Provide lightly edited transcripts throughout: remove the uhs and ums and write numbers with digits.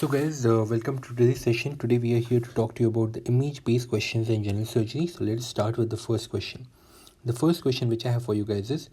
So guys, welcome to today's session. Today we are here to talk to you about the image-based questions in general surgery. So let's start with the first question. The first question which I have for you guys is,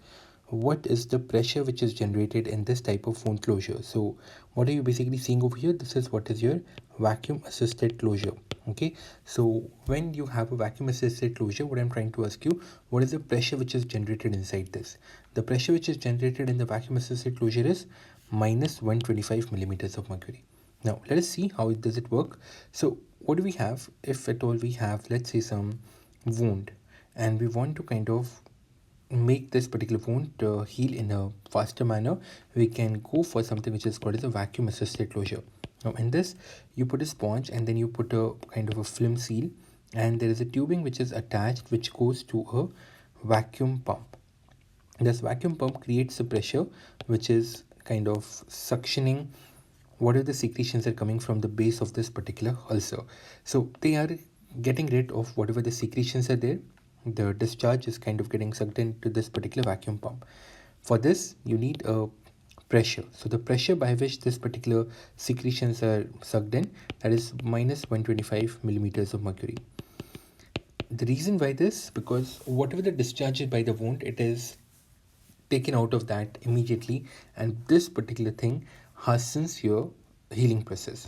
what is the pressure which is generated in this type of wound closure? So what are you basically seeing over here? This is what is your vacuum assisted closure. Okay, so when you have a vacuum assisted closure, what I'm trying to ask you, what is the pressure which is generated inside this? The pressure which is generated in the vacuum assisted closure is minus 125 millimeters of mercury. Now let us see how does it work. So what do we have? If at all we have, let's say, some wound, and we want to kind of make this particular wound heal in a faster manner, we can go for something which is called as a vacuum assisted closure. Now in this, you put a sponge and then you put a kind of a film seal, and there is a tubing which is attached which goes to a vacuum pump. This vacuum pump creates a pressure which is kind of suctioning whatever the secretions are coming from the base of this particular ulcer. So they are getting rid of whatever the secretions are there. The discharge is kind of getting sucked into this particular vacuum pump. For this, you need a pressure. So the pressure by which this particular secretions are sucked in, that is minus 125 millimeters of mercury. The reason why this, because whatever the discharge is by the wound, it is taken out of that immediately, and this particular thing hastens your healing process.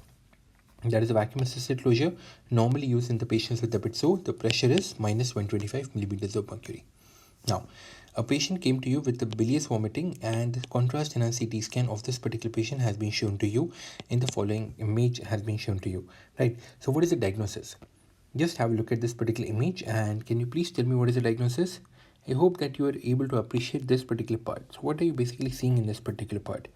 That is a vacuum assisted closure normally used in the patients with episode. The pressure is minus 125 millimeters of mercury. Now, a patient came to you with the bilious vomiting, and the contrast enhanced CT scan of this particular patient has been shown to you. In the following image has been shown to you, right? So what is the diagnosis? Just have a look at this particular image, and can you please tell me what is the diagnosis? I hope that you are able to appreciate this particular part. So what are you basically seeing in this particular part?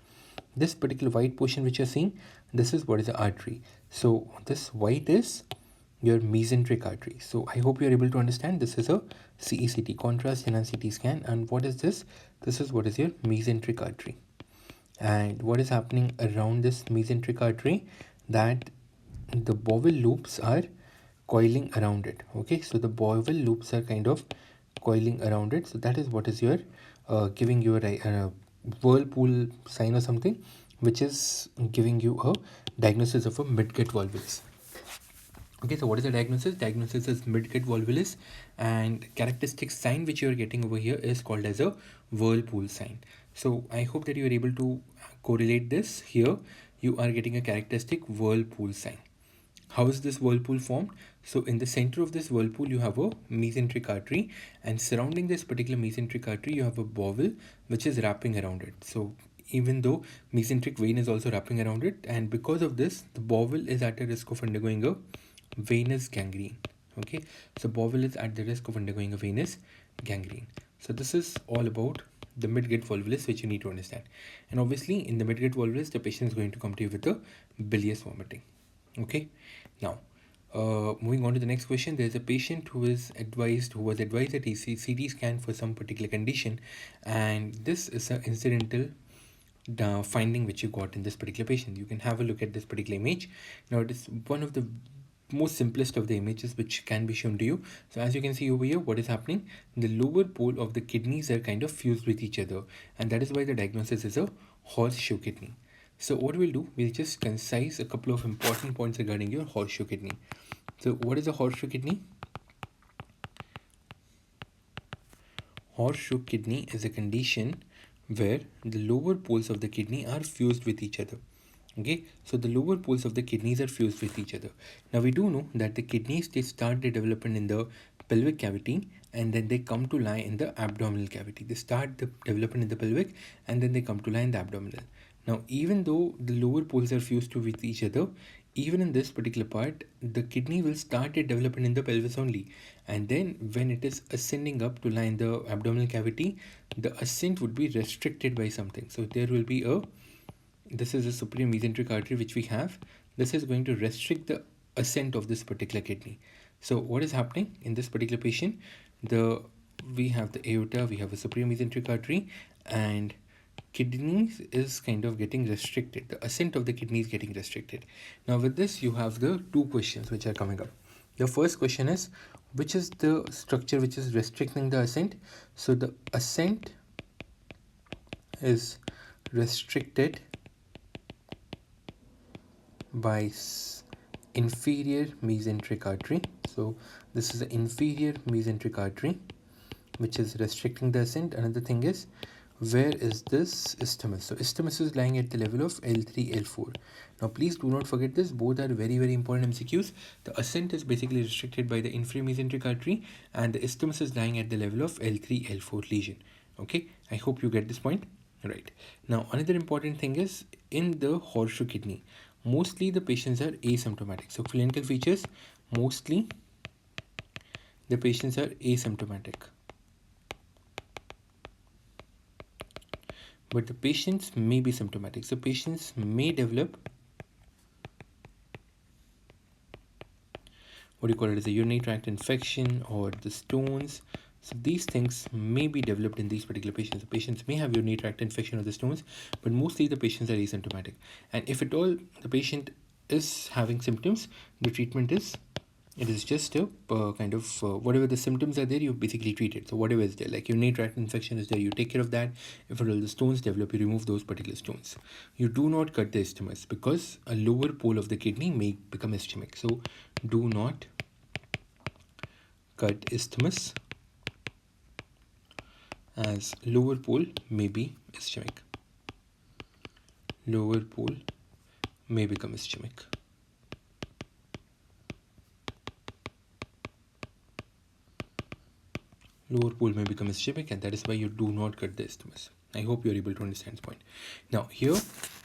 This particular white portion which you're seeing, this is what is the artery. So this white is your mesenteric artery. So I hope you're able to understand this is a CECT, contrast enhanced CT scan. And what is this? This is what is your mesenteric artery. And what is happening around this mesenteric artery? That the bowel loops are coiling around it. Okay, so the bowel loops are kind of coiling around it. So that is what is your giving you a whirlpool sign or something, which is giving you a diagnosis of a midgut volvulus. Okay, so what is the diagnosis? Diagnosis is midgut volvulus, and characteristic sign which you are getting over here is called as a whirlpool sign. So I hope that you are able to correlate this. Here you are getting a characteristic whirlpool sign. How is this whirlpool formed? So in the center of this whirlpool, you have a mesenteric artery, and surrounding this particular mesenteric artery, you have a bowel which is wrapping around it. So even though mesenteric vein is also wrapping around it, and because of this, the bowel is at a risk of undergoing a venous gangrene. Okay, so bowel is at the risk of undergoing a venous gangrene. So this is all about the midgut volvulus, which you need to understand. And obviously in the midgut volvulus, the patient is going to come to you with a bilious vomiting. Okay, now moving on to the next question. There's a patient who was advised a CT scan for some particular condition, and this is an incidental finding which you got in this particular patient. You can have a look at this particular image. Now it is one of the most simplest of the images which can be shown to you. So as you can see over here, what is happening, the lower pole of the kidneys are kind of fused with each other, and that is why the diagnosis is a horseshoe kidney. So what we'll do, we'll just concise a couple of important points regarding your horseshoe kidney. So what is a horseshoe kidney? Horseshoe kidney is a condition where the lower poles of the kidney are fused with each other. Okay, so the lower poles of the kidneys are fused with each other. Now we do know that the kidneys, they start their development in the pelvic cavity, and then they come to lie in the abdominal cavity. They start the development in the pelvic, and then they come to lie in the abdominal. Now even though the lower poles are fused with each other, even in this particular part, the kidney will start its development in the pelvis only, and then when it is ascending up to lie in the abdominal cavity, the ascent would be restricted by something. So there will be this is a superior mesenteric artery which we have. This is going to restrict the ascent of this particular kidney. So what is happening in this particular patient? We have the aorta, we have a superior mesenteric artery, and kidneys is kind of getting restricted. The ascent of the kidney is getting restricted. Now with this, you have the two questions which are coming up. The first question is, which is the structure which is restricting the ascent? So the ascent is restricted by inferior mesenteric artery. So this is the inferior mesenteric artery which is restricting the ascent. Another thing is, where is this isthmus? So isthmus is lying at the level of L3, L4. Now please do not forget this, both are very important MCQs. The ascent is basically restricted by the inferior mesenteric artery and the isthmus is lying at the level of L3, L4 lesion. Okay, I hope you get this point. Right. Now another important thing is, in the horseshoe kidney, mostly the patients are asymptomatic. So clinical features, mostly the patients are asymptomatic. But the patients may be symptomatic. So patients may develop what do you call it as a urinary tract infection or the stones. So these things may be developed in these particular patients. The patients may have urinary tract infection or the stones, but mostly the patients are asymptomatic. And if at all the patient is having symptoms, the treatment is, it is just a kind of whatever the symptoms are there, you basically treat it. So whatever is there, like urinary tract infection is there, you take care of that. If at all the stones develop, you remove those particular stones. You do not cut the isthmus because a lower pole of the kidney may become ischemic. So do not cut isthmus as lower pole may be ischemic. Lower pole may become ischemic. Lower pole may become ischemic, and that is why you do not cut the isthmus. I hope you are able to understand this point. Now here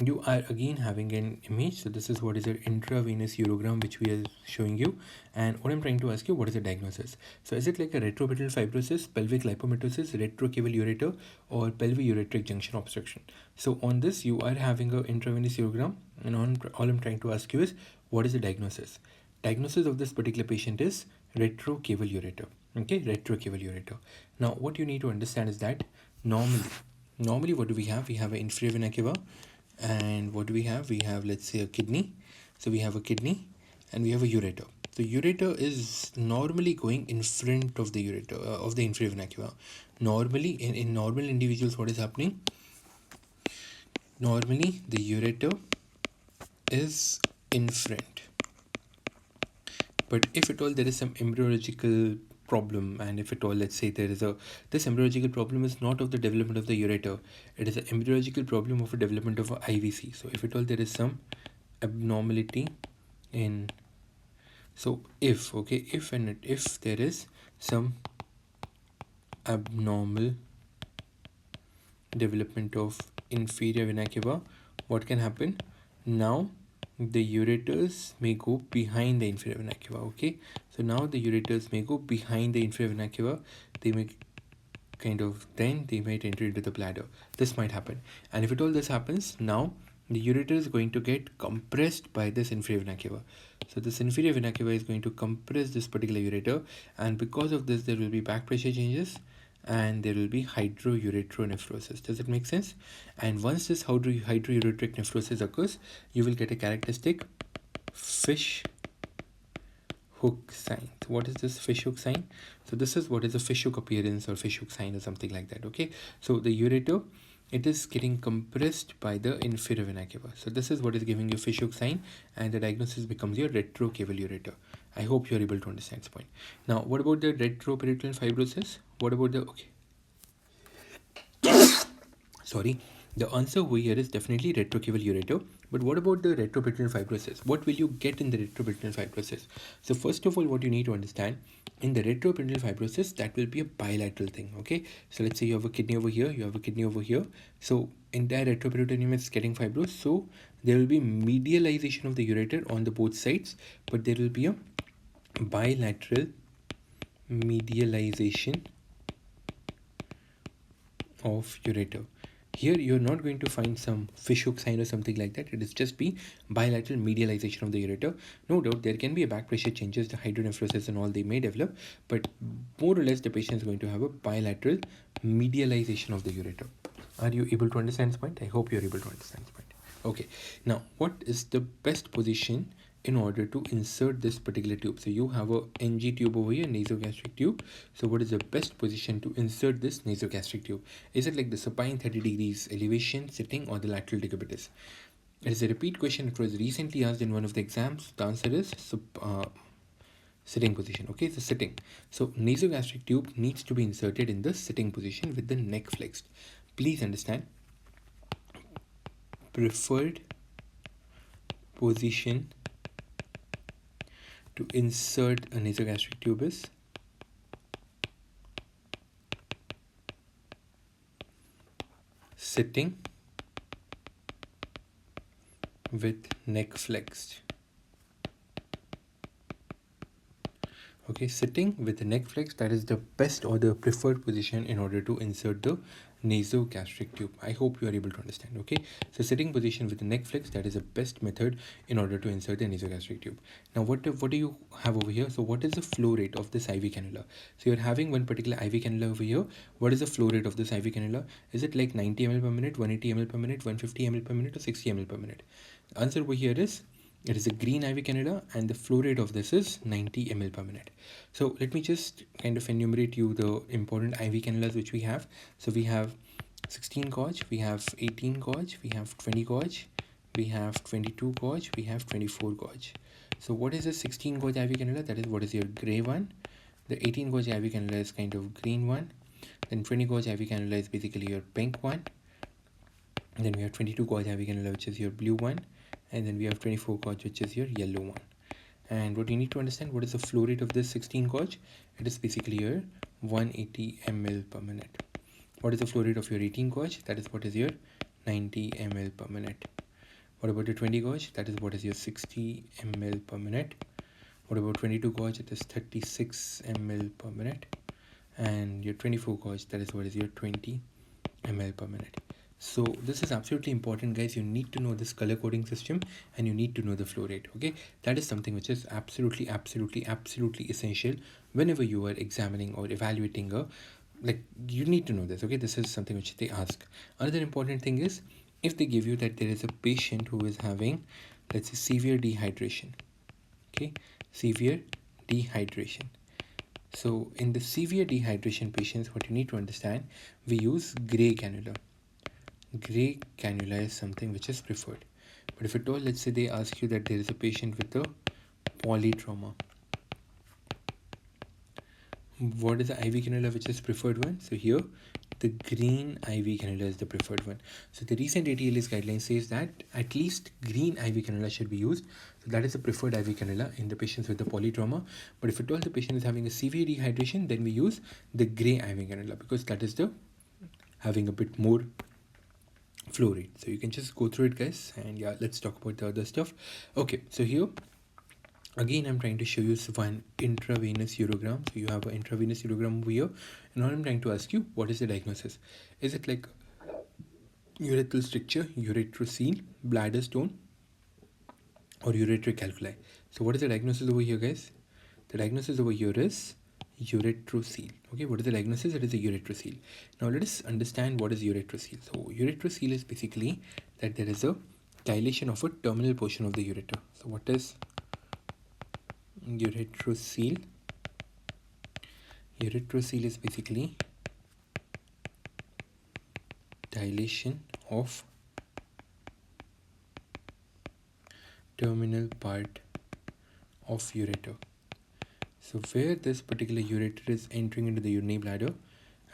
you are again having an image. So this is what is an intravenous urogram which we are showing you, and what I'm trying to ask you, what is the diagnosis? So is it like a retroperitoneal fibrosis, pelvic lipomatosis, retrocaval ureter, or pelvic-ureteric junction obstruction? So on this you are having an intravenous urogram, and all I'm trying to ask you is, what is the diagnosis? Diagnosis of this particular patient is retrocaval ureter. Okay, retrocaval ureter. Now what you need to understand is that normally what do we have? We have an inferior vena cava, and what do we have? We have, let's say, a kidney. So we have a kidney and we have a ureter. So ureter is normally going in front of the ureter of the inferior vena cava. Normally in normal individuals, what is happening? Normally the ureter is in front, but if at all there is some embryological problem, and if at all, let's say there is this embryological problem is not of the development of the ureter, it is an embryological problem of a development of a IVC. So if at all there is some abnormality in, so if there is some abnormal development of inferior vena cava, what can happen? Now the ureters may go behind the inferior vena cava. Okay, so now the ureters may go behind the inferior vena cava. They may then they might enter into the bladder. This might happen, and if at all this happens, now the ureter is going to get compressed by this inferior vena cava. So this inferior vena cava is going to compress this particular ureter, and because of this there will be back pressure changes and there will be hydroureteronephrosis. Does it make sense? And once this hydroureteric nephrosis occurs, you will get a characteristic fish hook sign. So what is this fish hook sign? So this is what is a fish hook appearance or fish hook sign or something like that. Okay, so the ureter, it is getting compressed by the inferior vena cava. So this is what is giving you fish hook sign, and the diagnosis becomes your retrocaval ureter. I hope you are able to understand this point. Now, what about the retroperitoneal fibrosis? What about the, sorry, the answer over here is definitely retrocaval ureter. But what about the retroperitoneal fibrosis? What will you get in the retroperitoneal fibrosis? So first of all, what you need to understand, in the retroperitoneal fibrosis, that will be a bilateral thing. Okay, so let's say you have a kidney over here, you have a kidney over here. So entire retroperitoneum is getting fibrous. So there will be medialization of the ureter on the both sides, but there will be a bilateral medialization of ureter. Here you're not going to find some fish hook sign or something like that. It is just be bilateral medialization of the ureter. No doubt there can be a back pressure changes, the hydronephrosis and all they may develop, but more or less the patient is going to have a bilateral medialization of the ureter. Are you able to understand this point? I hope you're able to understand this point. Okay, now what is the best position in order to insert this particular tube? So you have a NG tube over here, nasogastric tube. So what is the best position to insert this nasogastric tube? Is it like the supine 30 degrees elevation sitting or the lateral decubitus? It is a repeat question. It was recently asked in one of the exams. The answer is sitting position. Okay, so sitting. So nasogastric tube needs to be inserted in the sitting position with the neck flexed. Please understand, preferred position to insert a nasogastric tube is sitting with neck flexed. Okay, sitting with the neck flexed, that is the best or the preferred position in order to insert the nasogastric tube. I hope you are able to understand. Okay, so sitting position with the neck flexed, that is the best method in order to insert the nasogastric tube. Now what do you have over here? So what is the flow rate of this IV cannula? So you're having one particular IV cannula over here. What is the flow rate of this IV cannula? Is it like 90 ml per minute, 180 ml per minute, 150 ml per minute, or 60 ml per minute? The answer over here is it is a green IV cannula and the flow rate of this is 90 ml per minute. So let me just kind of enumerate you the important IV cannulas which we have. So we have 16 gauge, we have 18 gauge, we have 20 gauge, we have 22 gauge, we have 24 gauge. So what is a 16 gauge IV cannula? That is what is your gray one. The 18 gauge IV cannula is kind of green one. Then 20 gauge IV cannula is basically your pink one. And then we have 22 gauge IV cannula which is your blue one. And then we have 24 gauge which is your yellow one. And what you need to understand, what is the flow rate of this 16 gauge? It is basically your 180 ml per minute. What is the flow rate of your 18 gauge? That is what is your 90 ml per minute. What about your 20 gauge? That is what is your 60 ml per minute. What about 22 gauge? It is 36 ml per minute. And your 24 gauge, that is what is your 20 ml per minute. So this is absolutely important, guys. You need to know this color coding system and you need to know the flow rate. Okay, that is something which is absolutely essential whenever you are examining or evaluating a, like, you need to know this. Okay, this is something which they ask. Another important thing is, if they give you that there is a patient who is having, let's say, severe dehydration. Okay, severe dehydration. So in the severe dehydration patients, what you need to understand, we use gray cannula. Gray cannula is something which is preferred. But if at all, let's say they ask you that there is a patient with a polytrauma, what is the IV cannula which is preferred one? So here the green IV cannula is the preferred one. So the recent ATLS guideline says that at least green IV cannula should be used. So that is the preferred IV cannula in the patients with the polytrauma. But if at all the patient is having a severe dehydration, then we use the gray IV cannula because that is the having a bit more flow rate. So you can just go through it, guys, and yeah, let's talk about the other stuff. Okay, so here again I'm trying to show you one intravenous urogram. So you have an intravenous urogram over here, and now I'm trying to ask you, what is the diagnosis? Is it like urethral stricture, ureterocele, bladder stone, or ureterocalculi? So what is the diagnosis over here, guys? The diagnosis over here is ureterocele. Okay, what is the diagnosis? It is a ureterocele. Now let us understand what is ureterocele. So ureterocele is basically that there is a dilation of a terminal portion of the ureter. So what is ureterocele? Ureterocele is basically dilation of terminal part of ureter. So where this particular ureter is entering into the urinary bladder,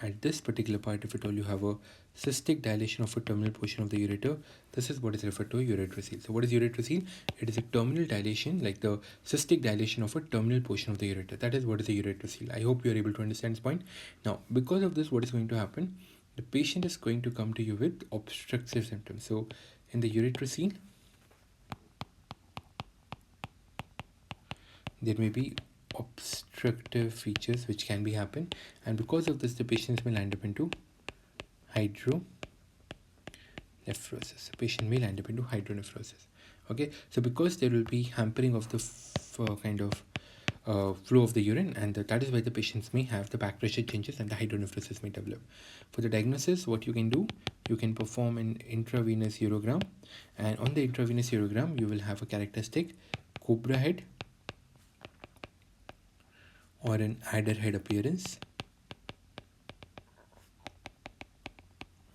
at this particular part, if at all you have a cystic dilation of a terminal portion of the ureter, this is what is referred to ureterocele. So what is ureterocele? It is a terminal dilation, like the cystic dilation of a terminal portion of the ureter. That is what is the ureterocele. I hope you are able to understand this point. Now, because of this, what is going to happen? The patient is going to come to you with obstructive symptoms. So in the ureterocele, there may be obstructive features which can be happen, and because of this the patients may land up into hydronephrosis. The patient may land up into hydronephrosis. Okay, so because there will be hampering of the kind of flow of the urine, and that is why the patients may have the back pressure changes and the hydronephrosis may develop. For the diagnosis, what you can do, you can perform an intravenous urogram, and on the intravenous urogram you will have a characteristic cobra head or an adder head appearance,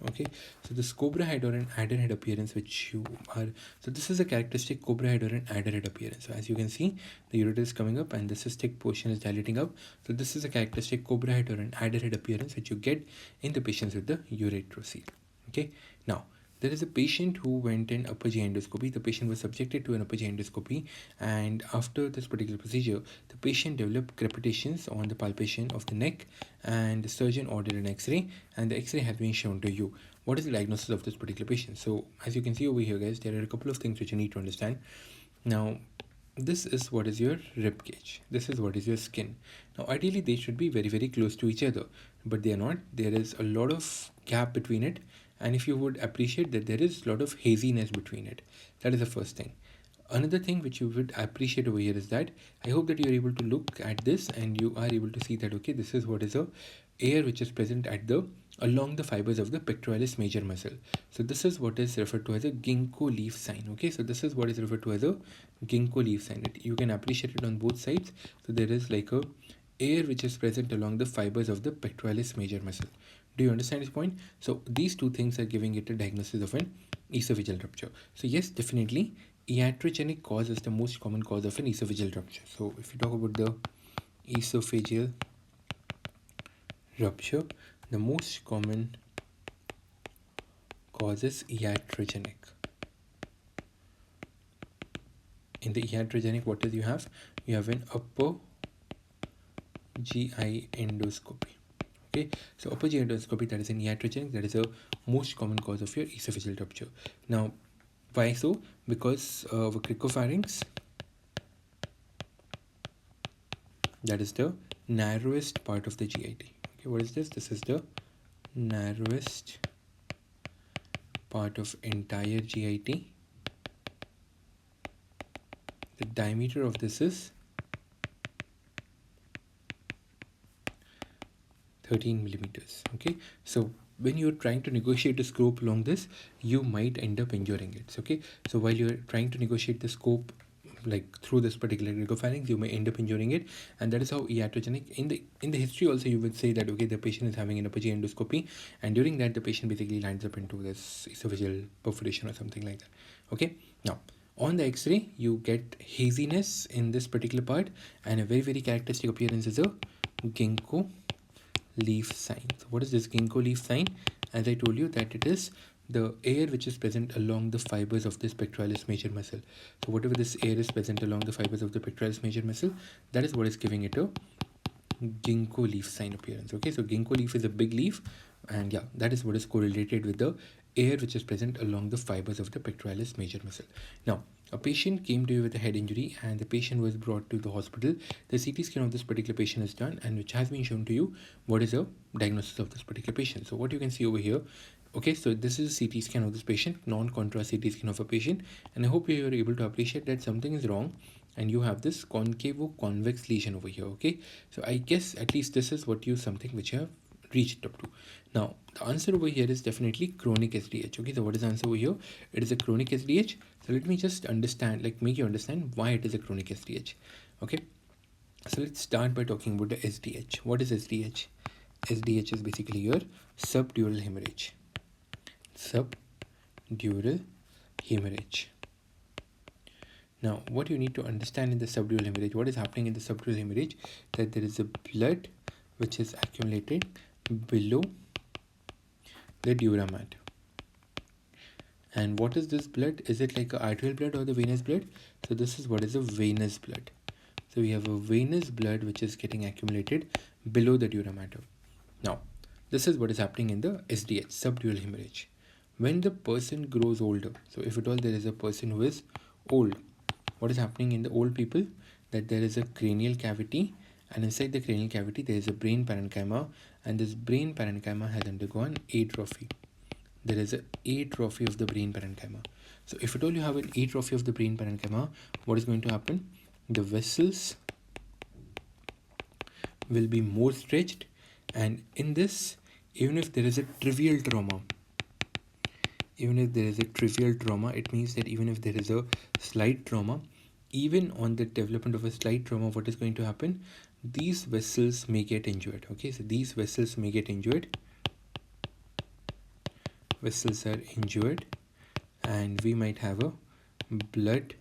Okay, so this cobra head or an adder head appearance, which you are, so this is a characteristic cobra head or an adder head appearance. So as you can see, the ureter is coming up and the cystic portion is dilating up. So this is a characteristic cobra head or an adder head appearance which you get in the patients with the ureterocele. Okay, now there is a patient who went in upper GI endoscopy. The patient was subjected to an upper GI endoscopy, and after this particular procedure, the patient developed crepitations on the palpation of the neck, and the surgeon ordered an X-ray, and the X-ray has been shown to you. What is the diagnosis of this particular patient? So as you can see over here, guys, there are a couple of things which you need to understand. Now, this is what is your rib cage. This is what is your skin. Now, ideally, they should be very, very close to each other, but they are not. There is a lot of gap between it, and if you would appreciate that there is a lot of haziness between it. That is the first thing. Another thing which you would appreciate over here is that I hope that you are able to look at this and you are able to see that, okay, this is what is a air which is present at the along the fibers of the pectoralis major muscle. So this is what is referred to as a ginkgo leaf sign. Okay, so this is what is referred to as a ginkgo leaf sign. You can appreciate it on both sides. So there is like a air which is present along the fibers of the pectoralis major muscle. Do you understand this point? So these two things are giving it a diagnosis of an esophageal rupture. So yes, definitely iatrogenic cause is the most common cause of an esophageal rupture. So if you talk about the esophageal rupture, the most common cause is iatrogenic. In the iatrogenic, what is you have? You have an upper GI endoscopy. Okay, so upper GI endoscopy, that is an iatrogenic, that is a most common cause of your esophageal rupture. Now, why so? Because of cricopharynx, that is the narrowest part of the GIT. Okay, what is this? This is the narrowest part of entire GIT. The diameter of this is 13 millimeters. Okay, so when you're trying to negotiate a scope along this, you might end up injuring it. Okay, so while you're trying to negotiate the scope like through this particular cricopharynx, you may end up injuring it, and that is how iatrogenic. In the history also, you would say that, okay, the patient is having an upper GI endoscopy, and during that the patient basically lands up into this esophageal perforation or something like that. Okay, now on the X-ray you get haziness in this particular part, and a very, very characteristic appearance is a ginkgo leaf sign. So what is this ginkgo leaf sign? As I told you, that it is the air which is present along the fibers of this pectoralis major muscle. So whatever this air is present along the fibers of the pectoralis major muscle, that is what is giving it a ginkgo leaf sign appearance. Okay, so ginkgo leaf is a big leaf, and yeah, that is what is correlated with the air which is present along the fibers of the pectoralis major muscle. Now, a patient came to you with a head injury and the patient was brought to the hospital. The CT scan of this particular patient is done, and which has been shown to you what is the diagnosis of this particular patient. So what you can see over here, okay, so this is a CT scan of this patient, non-contrast CT scan of a patient, and I hope you are able to appreciate that something is wrong and you have this concavo-convex lesion over here. Okay, so I guess at least this is what you something which you have reached up to. Now the answer over here is definitely chronic SDH. Okay, so what is the answer over here? It is a chronic SDH. So let me just understand, like make you understand why it is a chronic SDH. Okay, so let's start by talking about the SDH. What is SDH? SDH is basically your subdural hemorrhage. Subdural hemorrhage. Now, what you need to understand in the subdural hemorrhage, what is happening in the subdural hemorrhage, that there is a blood which is accumulated below the dura mat. And what is this blood? Is it like a arterial blood or the venous blood? So this is what is a venous blood. So we have a venous blood which is getting accumulated below the dura mater. Now, this is what is happening in the SDH, subdural hemorrhage. When the person grows older, so if at all there is a person who is old, what is happening in the old people? That there is a cranial cavity, and inside the cranial cavity there is a brain parenchyma, and this brain parenchyma has undergone atrophy. There is an atrophy of the brain parenchyma. So if at all you have an atrophy of the brain parenchyma, what is going to happen? The vessels will be more stretched, and in this, even if there is a trivial trauma, it means that even if there is a slight trauma, even on the development of a slight trauma, what is going to happen? These vessels may get injured. Okay, so these vessels may get injured, vessels are injured, and we might have a blood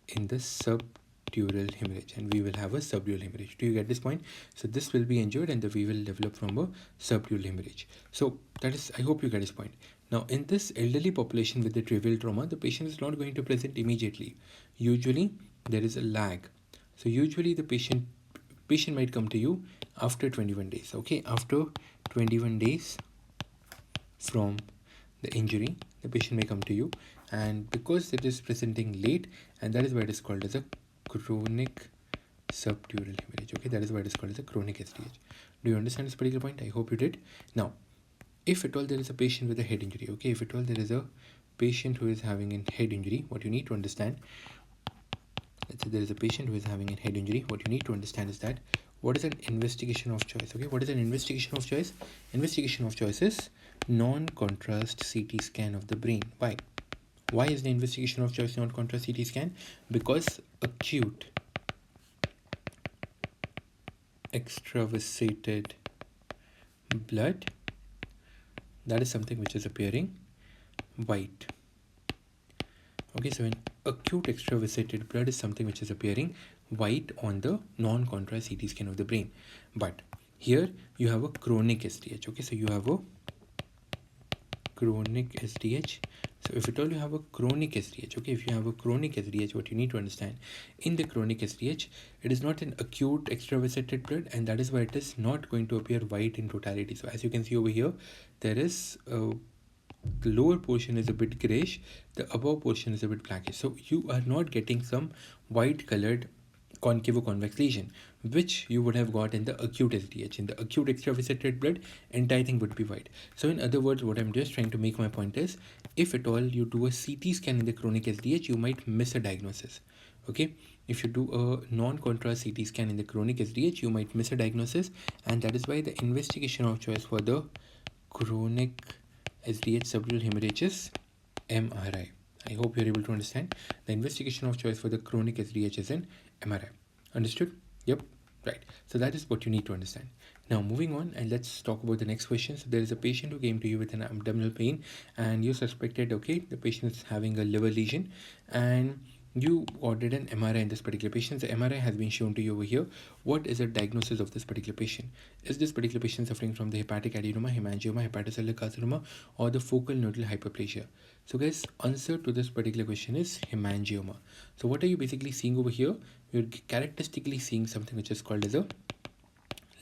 in the subdural hemorrhage, and we will have a subdural hemorrhage. Do you get this point? So this will be injured and we will develop from a subdural hemorrhage. So that is, I hope you get this point. Now in this elderly population with the trivial trauma, the patient is not going to present immediately. Usually there is a lag. So usually the patient might come to you after 21 days. Okay, after 21 days from the injury, the patient may come to you, and because it is presenting late, and that is why it is called as a chronic subdural hemorrhage. Okay, that is why it is called as a chronic SDH. Do you understand this particular point? I hope you did. Now, if at all there is a patient with a head injury, okay, if at all there is a patient who is having a head injury, what you need to understand, let's say there is a patient who is having a head injury, what you need to understand is that what is an investigation of choice? Okay, what is an investigation of choice? Investigation of choice is non-contrast CT scan of the brain. Why? Why is the investigation of choice non-contrast CT scan? Because acute extravasated blood, that is something which is appearing white. Okay, so an acute extravasated blood is something which is appearing white on the non-contrast CT scan of the brain. But here you have a chronic SDH. Okay, so you have a chronic SDH. So if at all you have a chronic SDH, okay, if you have a chronic SDH, what you need to understand, in the chronic SDH, it is not an acute extravasated blood, and that is why it is not going to appear white in totality. So as you can see over here, there is the lower portion is a bit grayish, the above portion is a bit blackish. So you are not getting some white colored concavo-convex lesion, which you would have got in the acute SDH. In the acute extravasated blood, entire thing would be white. So in other words, what I'm just trying to make my point is, if at all you do a CT scan in the chronic SDH, you might miss a diagnosis. Okay, if you do a non-contrast CT scan in the chronic SDH, you might miss a diagnosis, and that is why the investigation of choice for the chronic SDH subdural hemorrhage is MRI. I hope you're able to understand. The investigation of choice for the chronic SDH is an MRI. Understood? Yep. Right. So that is what you need to understand. Now moving on, and let's talk about the next question. So there is a patient who came to you with an abdominal pain, and you suspected, okay, the patient is having a liver lesion, and you ordered an MRI in this particular patient. The MRI has been shown to you over here. What is the diagnosis of this particular patient? Is this particular patient suffering from the hepatic adenoma, hemangioma, hepatocellular carcinoma, or the focal nodal hyperplasia? So guys, answer to this particular question is hemangioma. So what are you basically seeing over here? You're characteristically seeing something which is called as a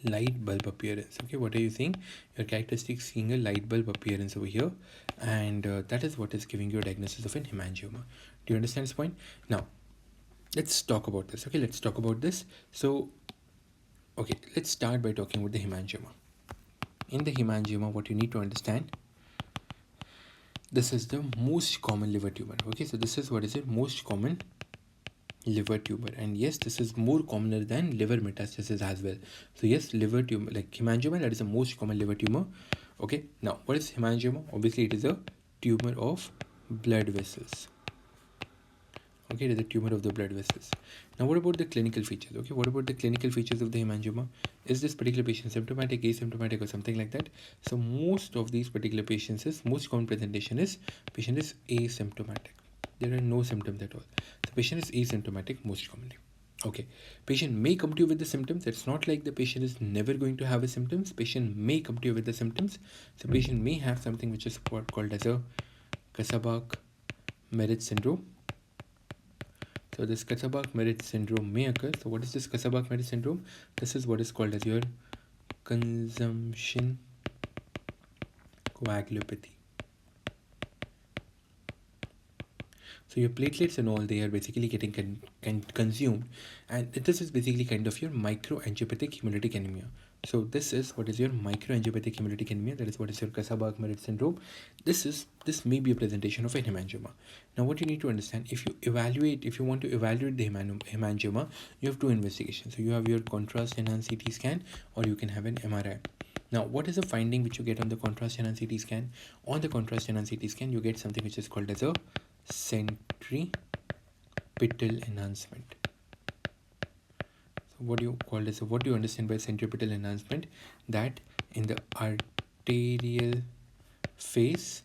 light bulb appearance. Okay, what are you seeing? You're characteristic seeing a light bulb appearance over here, and that is what is giving you a diagnosis of an hemangioma. Do you understand this point? Now let's talk about this. Okay, let's talk about this. So okay, let's start by talking about the hemangioma. In the hemangioma, what you need to understand, this is the most common liver tumor. Okay, so this is what is it, most common liver tumor, and yes, this is more commoner than liver metastasis as well. So yes, liver tumor like hemangioma, that is the most common liver tumor. Okay, now what is hemangioma? Obviously it is a tumor of blood vessels. Okay, it is a tumor of the blood vessels. Now what about the clinical features? Okay, what about the clinical features of the hemangioma? Is this particular patient symptomatic, asymptomatic, or something like that? So most of these particular patients, is most common presentation is patient is asymptomatic. There are no symptoms at all. The patient is asymptomatic most commonly. Okay, patient may come to you with the symptoms. It's not like the patient is never going to have a symptoms. Patient may come to you with the symptoms. So patient may have something which is called as a Kasabach-Meretz syndrome. So this Kasabach-Meretz syndrome may occur. So what is this Kasabach-Meretz syndrome? This is what is called as your consumption coagulopathy. So your platelets and all, they are basically getting consumed, and this is basically kind of your microangiopathic hemolytic anemia. So this is what is your microangiopathic hemolytic anemia. That is what is your Kasabach-Meretz syndrome. This may be a presentation of a hemangioma. Now what you need to understand, if you want to evaluate the hemangioma, you have two investigations. So you have your contrast enhanced CT scan, or you can have an MRI. Now what is the finding which you get on the contrast enhanced CT scan? On the contrast enhanced CT scan, you get something which is called as a centripetal enhancement. So what do you understand by centripetal enhancement? That in the arterial phase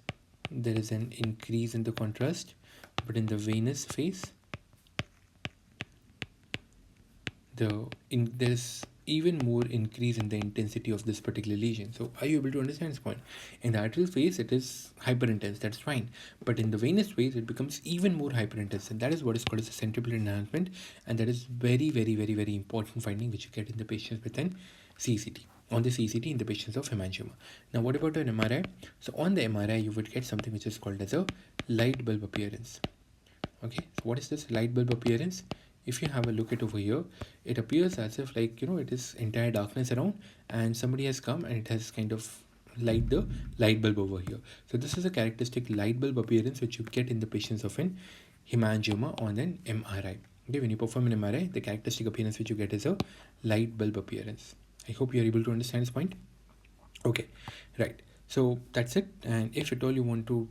there is an increase in the contrast, but in the venous phase there's even more increase in the intensity of this particular lesion. So are you able to understand this point? In the arterial phase it is hyper intense, that's fine, but in the venous phase it becomes even more hyper intense, and that is what is called as a centripetal enhancement, and that is very important finding which you get in the patients with an CCT, on the CCT in the patients of hemangioma. Now what about an MRI? So on the MRI you would get something which is called as a light bulb appearance. Okay, so what is this light bulb appearance? If you have a look at over here, it appears as if, like, you know, it is entire darkness around and somebody has come and it has kind of light the light bulb over here. So this is a characteristic light bulb appearance which you get in the patients of an hemangioma on an MRI. Okay, when you perform an MRI, the characteristic appearance which you get is a light bulb appearance. I hope you are able to understand this point. Okay, right. So that's it. And if at all you want to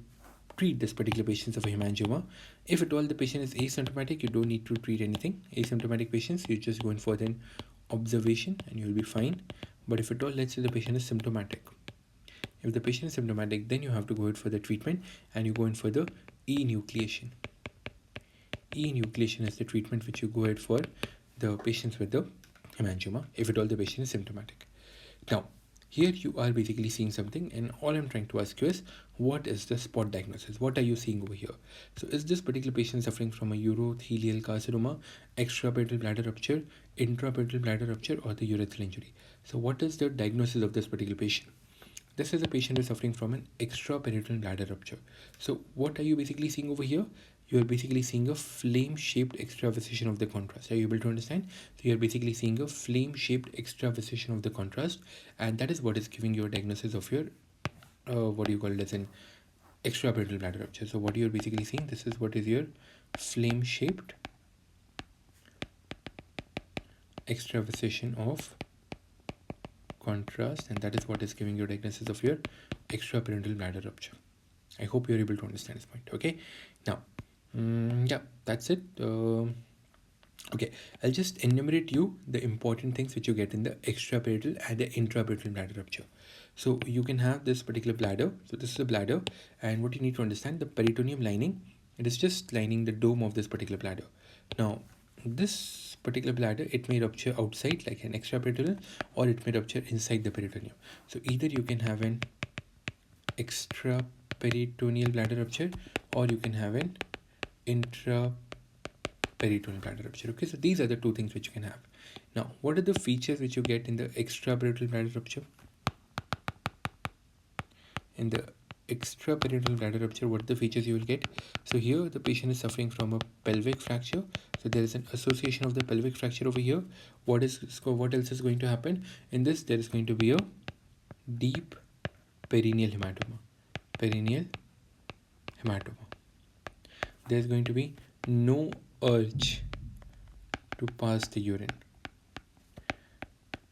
treat this particular patient of a hemangioma, if at all the patient is asymptomatic, you don't need to treat anything. Asymptomatic patients, you just go in for an observation and you'll be fine. But if at all, let's say the patient is symptomatic, if the patient is symptomatic, then you have to go in for the treatment and you go in for the enucleation. Enucleation is the treatment which you go ahead for the patients with the hemangioma, if at all the patient is symptomatic. Now here you are basically seeing something, and all I'm trying to ask you is, what is the spot diagnosis? What are you seeing over here? So is this particular patient suffering from a urothelial carcinoma, extraparietal bladder rupture, intraparietal bladder rupture, or the urethral injury? So what is the diagnosis of this particular patient? This is a patient who is suffering from an extraparietal bladder rupture. So what are you basically seeing over here? You are basically seeing a flame-shaped extravasation of the contrast. Are you able to understand? So you are basically seeing a flame-shaped extravasation of the contrast, and that is what is giving you a diagnosis of your what do you call it as an extraparietal bladder rupture. So what you are basically seeing, this is what is your flame-shaped extravasation of contrast, and that is what is giving you a diagnosis of your extraparietal bladder rupture. I hope you are able to understand this point. Okay, now yeah, that's it. Okay, I'll just enumerate you the important things which you get in the extraparietal and the intraparietal bladder rupture. So you can have this particular bladder. So this is a bladder, and what you need to understand, the peritoneum lining, it is just lining the dome of this particular bladder. Now this particular bladder, it may rupture outside like an extraparietal, or it may rupture inside the peritoneum. So either you can have an extraperitoneal bladder rupture, or you can have an intraperitoneal bladder rupture. Okay, so these are the two things which you can have. Now what are the features which you get in the extraperitoneal bladder rupture? In the extraperitoneal bladder rupture, what are the features you will get? So here the patient is suffering from a pelvic fracture, so there is an association of the pelvic fracture over here. What else is going to happen in this? There is going to be a deep perineal hematoma. There is going to be no urge to pass the urine.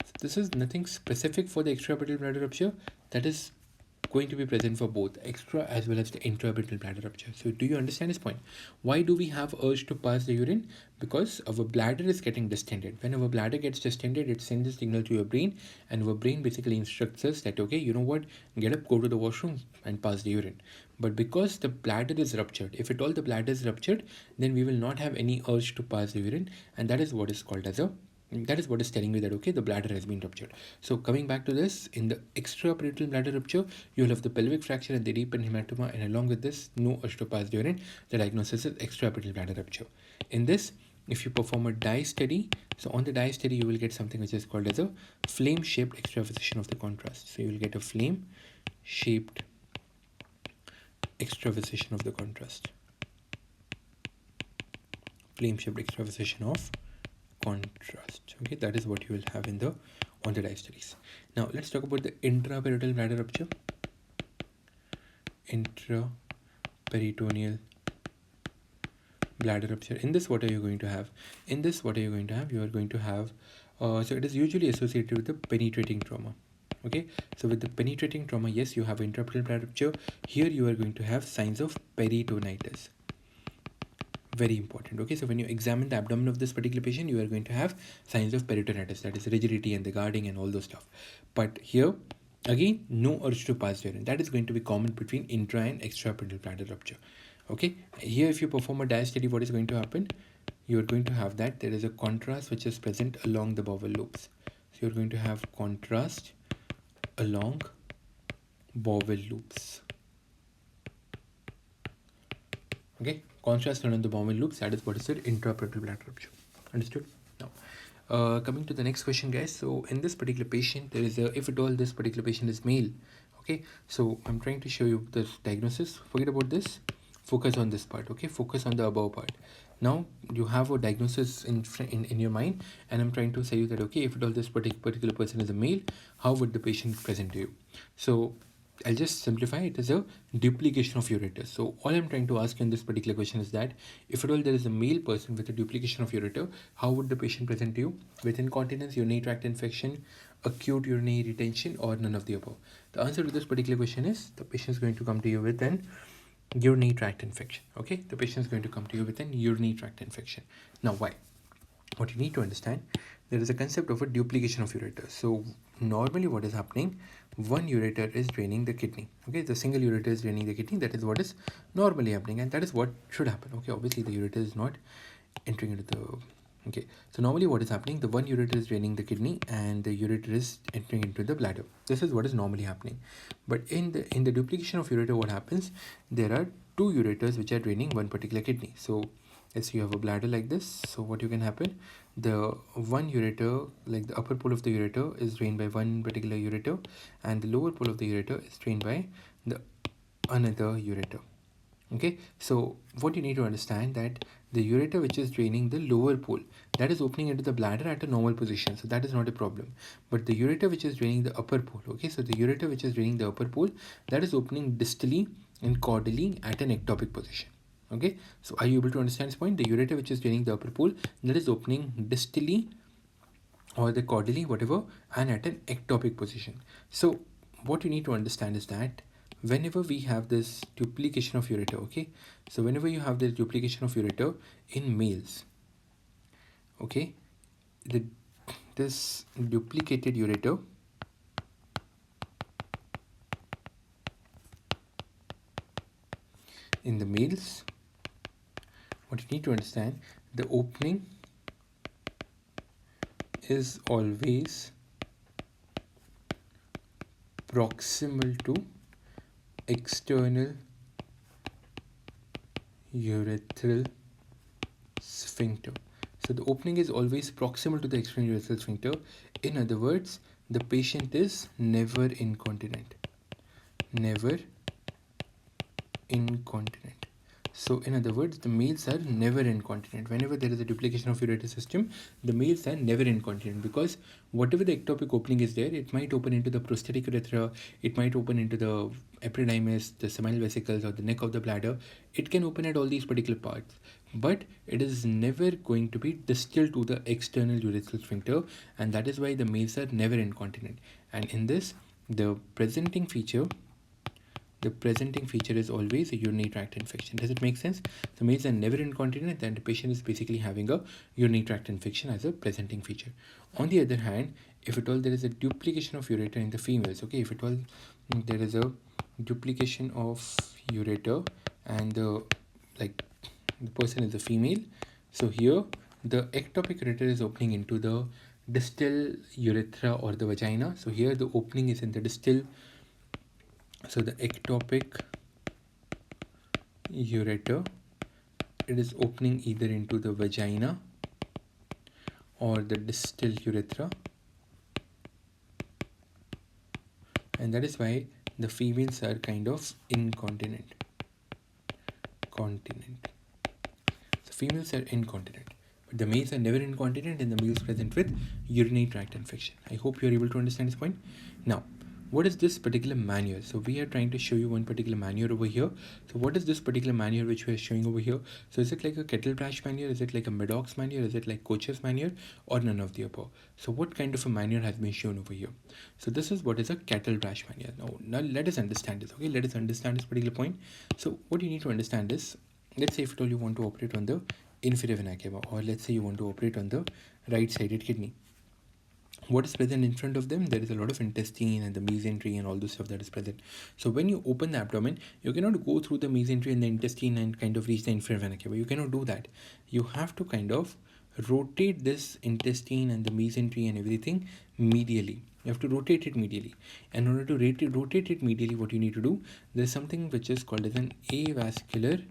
So this is nothing specific for the extraperitoneal bladder rupture, that is going to be present for both extra as well as the intraperitoneal bladder rupture. So do you understand this point? Why do we have urge to pass the urine? Because our bladder is getting distended. When our bladder gets distended, it sends a signal to your brain, and our brain basically instructs us that, okay, you know what, get up, go to the washroom and pass the urine. But because the bladder is ruptured, if at all the bladder is ruptured, then we will not have any urge to pass the urine, and that is what is called as a that is what is telling me that, okay, the bladder has been ruptured. So coming back to this, in the extraperitoneal bladder rupture, you will have the pelvic fracture and the deep hematoma, and along with this, no urge to pass the urine. The diagnosis is extraperitoneal bladder rupture. In this, if you perform a dye study, so on the dye study, you will get something which is called as a flame-shaped extravasation of the contrast. So you will get a flame-shaped extravasation of the contrast. Flame-shaped extravasation of contrast. Okay, that is what you will have in the on the dye studies. Now let's talk about the intraperitoneal bladder rupture. Intraperitoneal bladder rupture. In this, what are you going to have? In this, what are you going to have? You are going to have so it is usually associated with the penetrating trauma. Okay, so with the penetrating trauma, yes, you have intraperitoneal bladder rupture. Here you are going to have signs of peritonitis. Very important. Okay, so when you examine the abdomen of this particular patient, you are going to have signs of peritonitis, that is rigidity and the guarding and all those stuff. But here Again, no urge to pass urine. That is going to be common between intra and extraperitoneal bladder rupture. Okay, here if you perform a diastole, what is going to happen? You are going to have that there is a contrast which is present along the bowel loops. So you're going to have contrast along bowel loops. Okay, contrast along the bowel loops, that is what is it, intraperitoneal bladder rupture. Understood? Now, coming to the next question, guys. So in this particular patient, there is a, if at all this particular patient is male. Okay, so I'm trying to show you this diagnosis. Forget about this. Focus on this part. Okay, focus on the above part. Now you have a diagnosis in your mind, and I'm trying to say you that, okay, if at all this particular person is a male, how would the patient present to you? So I'll just simplify it as a duplication of ureter. So all I'm trying to ask you in this particular question is that if at all there is a male person with a duplication of ureter, how would the patient present to you? With incontinence, urinary tract infection, acute urinary retention, or none of the above? The answer to this particular question is the patient is going to come to you with an urinary tract infection. Okay, the patient is going to come to you with an urinary tract infection. Now, why? What you need to understand, there is a concept of a duplication of ureter. So normally what is happening, one ureter is draining the kidney. Okay, the single ureter is draining the kidney. That is what is normally happening, and that is what should happen. Okay, obviously the ureter is not entering into the, okay, so normally what is happening, the one ureter is draining the kidney and the ureter is entering into the bladder. This is what is normally happening. But in the duplication of ureter, what happens, there are two ureters which are draining one particular kidney. So let's say you have a bladder like this. So what you can happen, the one ureter, like the upper pole of the ureter is drained by one particular ureter, and the lower pole of the ureter is drained by the another ureter. Okay, so what you need to understand, that the ureter which is draining the lower pole, that is opening into the bladder at a normal position, so that is not a problem. But the ureter which is draining the upper pole, okay, so the ureter which is draining the upper pole, that is opening distally and caudally at an ectopic position. Okay, so are you able to understand this point? The ureter which is draining the upper pole, that is opening distally or the caudally, whatever, and at an ectopic position. So what you need to understand is that whenever we have this duplication of ureter, okay, so whenever you have this duplication of ureter in males, okay, this duplicated ureter in the males, what you need to understand, the opening is always proximal to external urethral sphincter. So the opening is always proximal to the external urethral sphincter. In other words, the patient is never incontinent. Never incontinent. So in other words, the males are never incontinent. Whenever there is a duplication of ureter system, the males are never incontinent, because whatever the ectopic opening is there, it might open into the prostatic urethra, it might open into the epididymis, the seminal vesicles, or the neck of the bladder. It can open at all these particular parts, but it is never going to be distal to the external urethral sphincter, and that is why the males are never incontinent. And in this, the presenting feature is always a urinary tract infection. Does it make sense? So males are never incontinent, and the patient is basically having a urinary tract infection as a presenting feature. On the other hand, if at all there is a duplication of ureter in the females, okay, if at all there is a duplication of ureter and the person is a female, so here the ectopic ureter is opening into the distal urethra or the vagina. So here the opening is in the distal. So the ectopic ureter, it is opening either into the vagina or the distal urethra, and that is why the females are kind of incontinent. So females are incontinent, but the males are never incontinent, and the males present with urinary tract infection. I hope you are able to understand this point. Now, what is this particular manure? So we are trying to show you one particular manure over here. So what is this particular manure which we are showing over here? So is it like a kettle brush manure? Is it like a Maddox manure? Is it like Koch's manure, or none of the above? So what kind of a manure has been shown over here? So this is what is a kettle brush manure. Now let us understand this. Okay, let us understand this particular point. So what you need to understand is, let's say if at all you want to operate on the inferior vena cava, or let's say you want to operate on the right-sided kidney. what is present in front of them? There is a lot of intestine and the mesentery and all this stuff that is present. So when you open the abdomen, you cannot go through the mesentery and the intestine and kind of reach the inferior vena cava. You cannot do that. You have to kind of rotate this intestine and the mesentery and everything medially. You have to rotate it medially. And in order to rotate it medially, what you need to do, there is something which is called as an avascular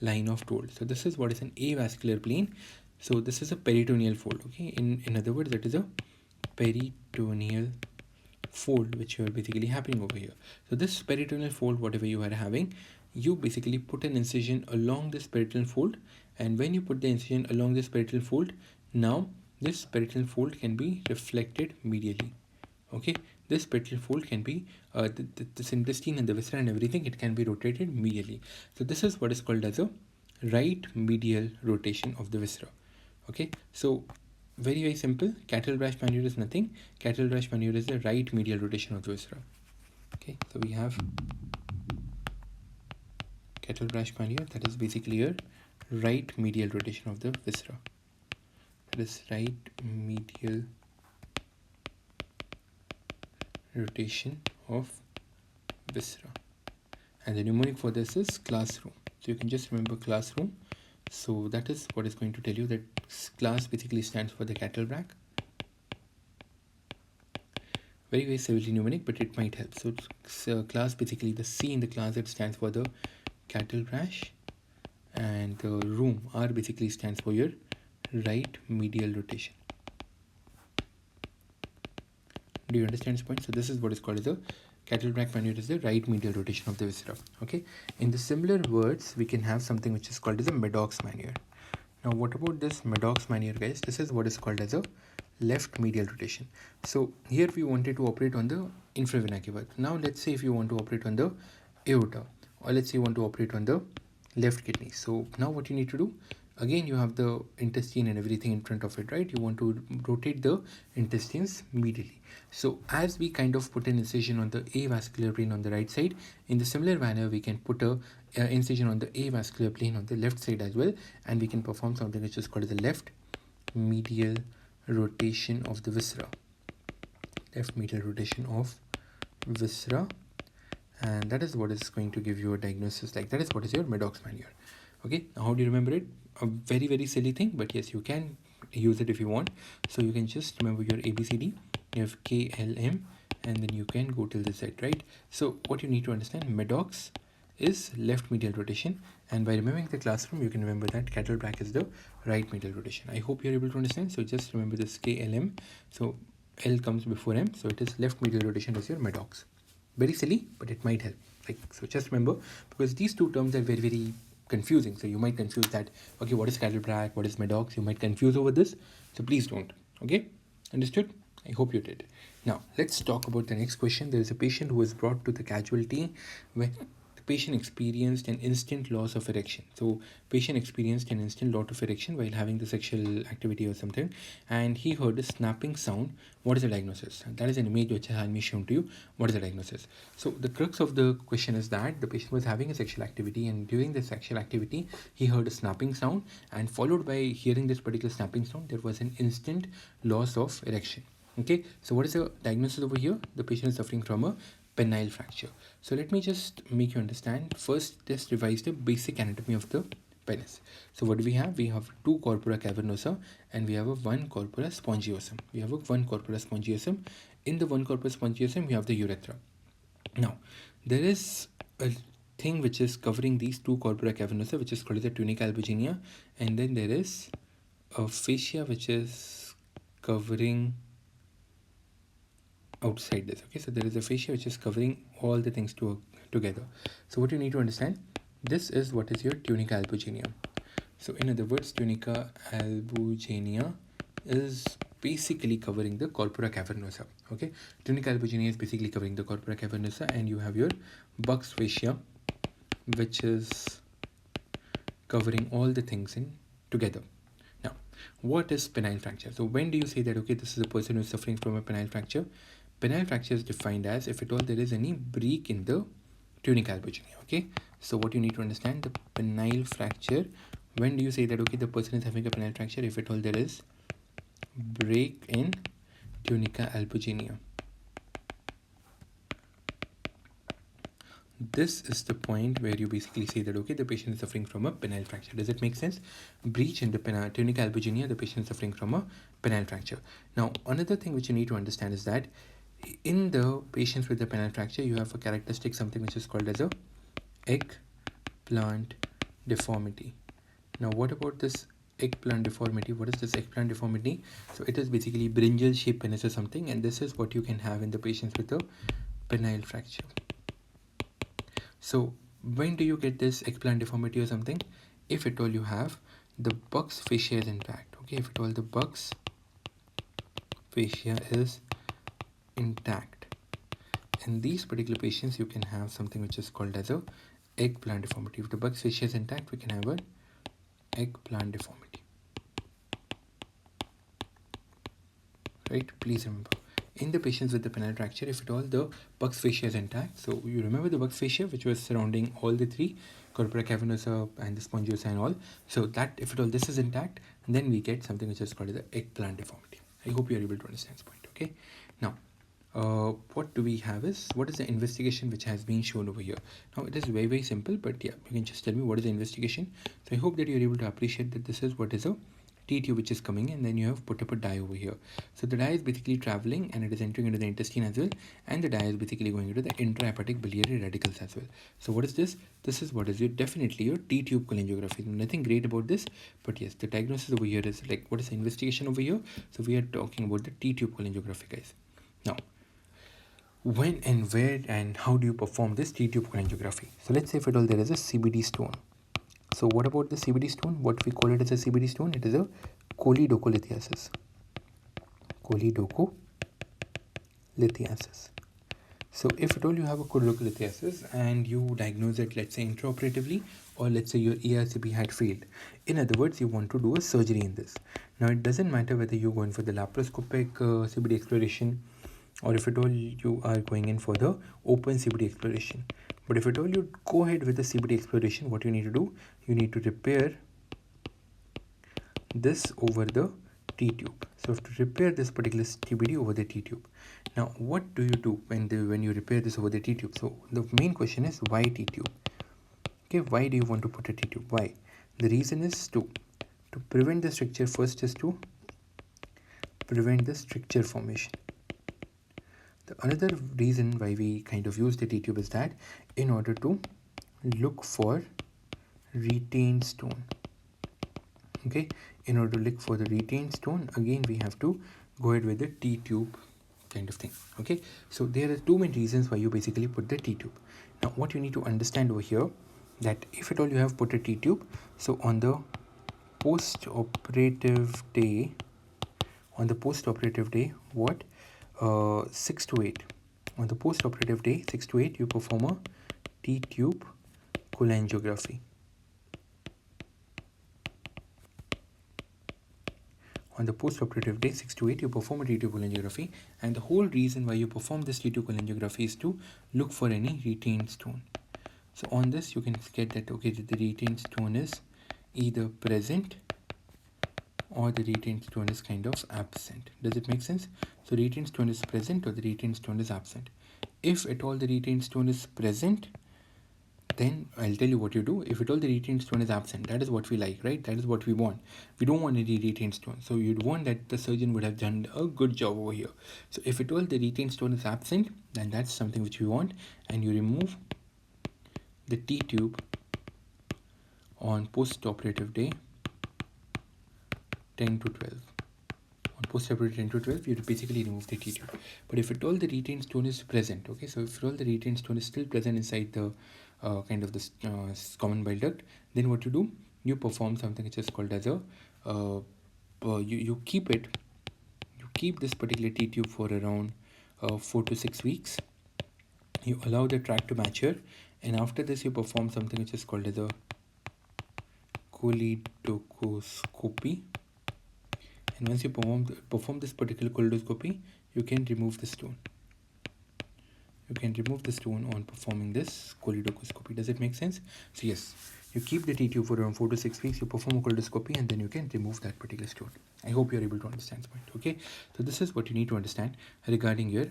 line of fold. So this is what is an avascular plane. So this is a peritoneal fold. Okay, in other words, that is a peritoneal fold which you are basically happening over here. So this peritoneal fold, whatever you are having, you basically put an incision along this peritoneal fold, and when you put the incision along this peritoneal fold, now this peritoneal fold can be reflected medially. Okay, this peritoneal fold can be this intestine and the viscera and everything, it can be rotated medially. So this is what is called as a right medial rotation of the viscera. Okay, so very simple. Cattle brush maneuver is nothing. Cattle brush maneuver is the right medial rotation of the viscera. Okay, so we have cattle brush maneuver, that is basically your right medial rotation of the viscera. That is right medial rotation of viscera. And the mnemonic for this is classroom. So you can just remember classroom. So that is what is going to tell you that class basically stands for the cattle brack. Very severely mnemonic, but it might help. So class, basically the C in the class, it stands for the cattle brush, and the room, R, basically stands for your right medial rotation. Do you understand this point? So this is what is called as the cattle brack maneuver, is the right medial rotation of the viscera. Okay, in the similar words, we can have something which is called as a Maddox maneuver. Now what about this Maddox maneuver, guys? This is what is called as a left medial rotation. So here we wanted to operate on the inferior vena cava. Now let's say if you want to operate on the aorta, or let's say you want to operate on the left kidney. So now what you need to do, again you have the intestine and everything in front of it, right? You want to rotate the intestines medially. So as we kind of put an incision on the avascular plane on the right side, in the similar manner we can put a incision on the avascular plane on the left side as well, and we can perform something which is called the left medial rotation of the viscera. Left medial rotation of viscera, and that is what is going to give you a diagnosis. Like that is what is your Maddox maneuver. Okay, now how do you remember it? A very silly thing, but yes, you can use it if you want. So you can just remember your ABCD. You have K, L, M, and then you can go till this side, right? So what you need to understand, Maddox is left medial rotation, and by remembering the classroom, you can remember that cattle brack is the right medial rotation. I hope you're able to understand. So just remember this K, L, M. So L comes before M, so it is left medial rotation as your Maddox. Very silly, but it might help. Like, so just remember, because these two terms are very confusing. So you might confuse that, okay, what is cattle brack, what is Maddox? You might confuse over this. So please don't. Okay, understood? I hope you did. Now let's talk about the next question. There is a patient who was brought to the casualty when the patient experienced an instant loss of erection. So patient experienced an instant loss of erection while having the sexual activity or something, and he heard a snapping sound. What is the diagnosis? That is an image which I have shown to you. What is the diagnosis? So the crux of the question is that the patient was having a sexual activity, and during the sexual activity he heard a snapping sound, and followed by hearing this particular snapping sound, there was an instant loss of erection. Okay, so what is the diagnosis over here? The patient is suffering from a penile fracture. So let me just make you understand. First, just revise the basic anatomy of the penis. So what do we have? We have two corpora cavernosa, and we have a one corpora spongiosum. We have a one corpora spongiosum. In the one corpora spongiosum, we have the urethra. Now, there is a thing which is covering these two corpora cavernosa, which is called the tunica albuginea, and then there is a fascia which is covering outside this. Okay, so there is a fascia which is covering all the things together. So what you need to understand, this is what is your tunica albuginea. So in other words, tunica albuginea is basically covering the corpora cavernosa. Okay, tunica albuginea is basically covering the corpora cavernosa, and you have your Buck's fascia which is covering all the things in together. Now, what is penile fracture? So when do you say that, okay, this is a person who is suffering from a penile fracture? Penile fracture is defined as if at all there is any break in the tunica albuginea. Okay, so what you need to understand, the penile fracture, when do you say that, okay, the person is having a penile fracture? If at all there is break in tunica albuginea. This is the point where you basically say that, okay, the patient is suffering from a penile fracture. Does it make sense? Breach in the tunica albuginea, the patient is suffering from a penile fracture. Now, another thing which you need to understand is that in the patients with the penile fracture, you have a characteristic, something which is called as a eggplant deformity. Now, what about this eggplant deformity? What is this eggplant deformity? So it is basically brinjal shaped penis or something, and this is what you can have in the patients with a penile fracture. So when do you get this eggplant deformity or something? If at all you have the Buck's fascia is intact. Okay, if at all the Buck's fascia is intact, in these particular patients you can have something which is called as a eggplant deformity. If the Buck's fascia is intact, we can have an eggplant deformity. Right? Please remember, in the patients with the penile fracture, if at all the Buck's fascia is intact, so you remember the Buck's fascia which was surrounding all the three, corpora cavernosa and the spongiosa and all, so that if at all this is intact, then we get something which is called the eggplant deformity. I hope you are able to understand this point. Okay, now what do we have is, what is the investigation which has been shown over here? Now it is very simple, but yeah, you can just tell me what is the investigation. So I hope that you are able to appreciate that this is what is a T-tube which is coming, and then you have put up a dye over here. So the dye is basically traveling and it is entering into the intestine as well, and the dye is basically going into the intrahepatic biliary radicals as well. So what is this? This is what is your definitely your T-tube cholangiography. Nothing great about this, but yes, the diagnosis over here is like, what is the investigation over here? So we are talking about the T-tube cholangiography, guys. Now, when and where and how do you perform this T-tube cholangiography? So let's say if at all there is a CBD stone. So what about the CBD stone? What we call it as a CBD stone? It is a choledocholithesis. Choledocholithesis. So if at all you have a choledocholithesis and you diagnose it, let's say intraoperatively, or let's say your ERCP had failed. In other words, you want to do a surgery in this. Now it doesn't matter whether you're going for the laparoscopic CBD exploration, or if at all you are going in for the open CBD exploration. But if at all you go ahead with the CBD exploration, what you need to do, you need to repair this over the T-tube. So to repair this particular CBD over the T-tube. Now what do you do when you repair this over the T-tube? So the main question is, why T-tube? Okay, why do you want to put a T-tube? Why? The reason is to prevent the stricture. First is to prevent the stricture formation. The another reason why we kind of use the T-tube is that in order to look for retained stone. Okay, in order to look for the retained stone, again we have to go ahead with the T-tube kind of thing. Okay, so there are two main reasons why you basically put the T-tube. Now what you need to understand over here, that if at all you have put a T-tube, so on the post-operative day, what 6 to 8 on the post-operative day, 6 to 8 you perform a T-tube cholangiography. On the post-operative day, 6 to 8 you perform a T-tube cholangiography, and the whole reason why you perform this T-tube cholangiography is to look for any retained stone. So on this you can get that, okay, the retained stone is either present or the retained stone is kind of absent. Does it make sense? So retained stone is present or the retained stone is absent. If at all the retained stone is present, then I'll tell you what you do. If at all the retained stone is absent, that is what we like, right? That is what we want. We don't want any retained stone. So you'd want that the surgeon would have done a good job over here. So if at all the retained stone is absent, then that's something which we want, and you remove the T-tube on post-operative day 10 to 12. On post-operative 10 to 12, you basically remove the T-tube. But if at all the retained stone is present, okay, so if at all the retained stone is still present inside the kind of this common bile duct, then what you do, you perform something which is called as a you keep this particular T-tube for around 4 to 6 weeks. You allow the tract to mature, and after this you perform something which is called as a choledocoscopy. And once you perform this particular choledoscopy, you can remove the stone. you can remove the stone on performing this cholecystoscopy. Does it make sense? So yes, you keep the T tube for around 4 to 6 weeks, you perform a cholecystoscopy, and then you can remove that particular stone. I hope you're able to understand this point. Okay, so this is what you need to understand regarding your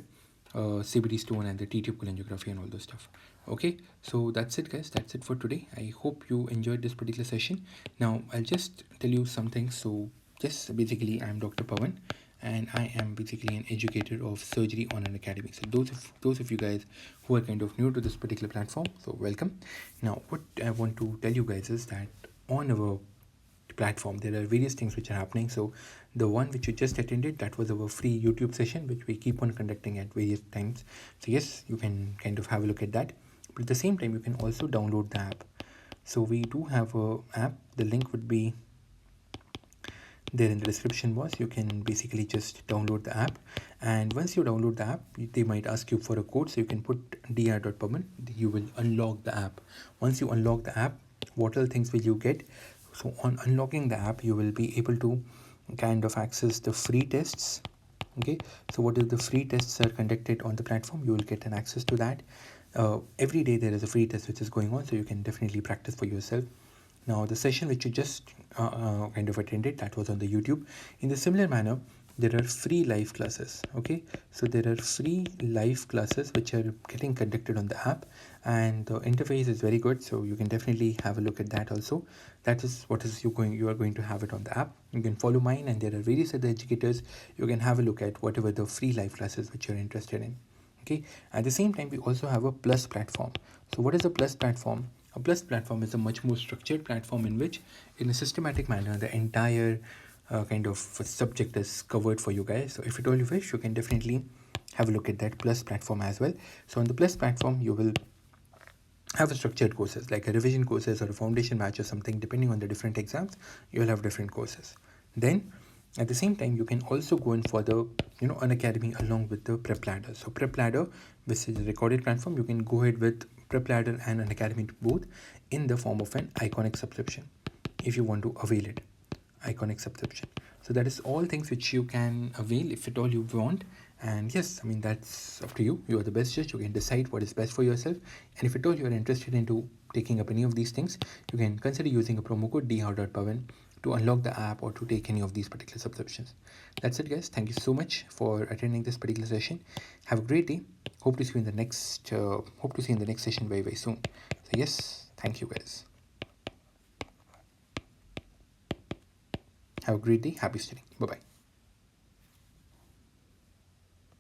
CBD stone and the T tube cholangiography and all those stuff. Okay, so that's it guys, that's it for today. I hope you enjoyed this particular session. Now I'll just tell you something. So yes, basically I'm Dr. Pawan, and I am basically an educator of surgery on Unacademy. So those of you guys who are kind of new to this particular platform, so welcome. Now what I want to tell you guys is that on our platform there are various things which are happening. So the one which you just attended, that was our free YouTube session which we keep on conducting at various times. So yes, you can kind of have a look at that, but at the same time you can also download the app. So we do have a app, the link would be there in the description box. You can basically just download the app, and once you download the app, they might ask you for a code, so you can put dr.pawan. You will unlock the app. Once you unlock the app, what all things will you get? So on unlocking the app, you will be able to kind of access the free tests. Okay, so what is the free tests are conducted on the platform, you will get an access to that. Every day there is a free test which is going on, so you can definitely practice for yourself. Now the session which you just kind of attended, that was on the YouTube. In the similar manner, there are free live classes. Okay, so there are free live classes which are getting conducted on the app, and the interface is very good, so you can definitely have a look at that also. That is what is you are going to have it on the app. You can follow mine, and there are various other educators. You can have a look at whatever the free live classes which you're interested in. Okay, at the same time we also have a plus platform. So what is a plus platform? A plus platform is a much more structured platform in which, in a systematic manner, the entire kind of subject is covered for you guys. So if at all you wish, you can definitely have a look at that plus platform as well. So on the plus platform, you will have a structured courses like a revision courses or a foundation batch or something. Depending on the different exams, you will have different courses. Then at the same time, you can also go in for the Unacademy along with the prep ladder. So prep ladder, which is a recorded platform, you can go ahead with prep ladder and Unacademy both in the form of an iconic subscription if you want to avail it. Iconic subscription. So that is all things which you can avail if at all you want. And yes, I mean, that's up to you. You are the best judge. You can decide what is best for yourself. And if at all you are interested into taking up any of these things, you can consider using a promo code dr.pawan to unlock the app or to take any of these particular subscriptions. That's it guys. Thank you so much for attending this particular session. Have a great day. Hope to see you in the next session very soon. So yes, thank you guys. Have a great day. Happy studying. Bye bye.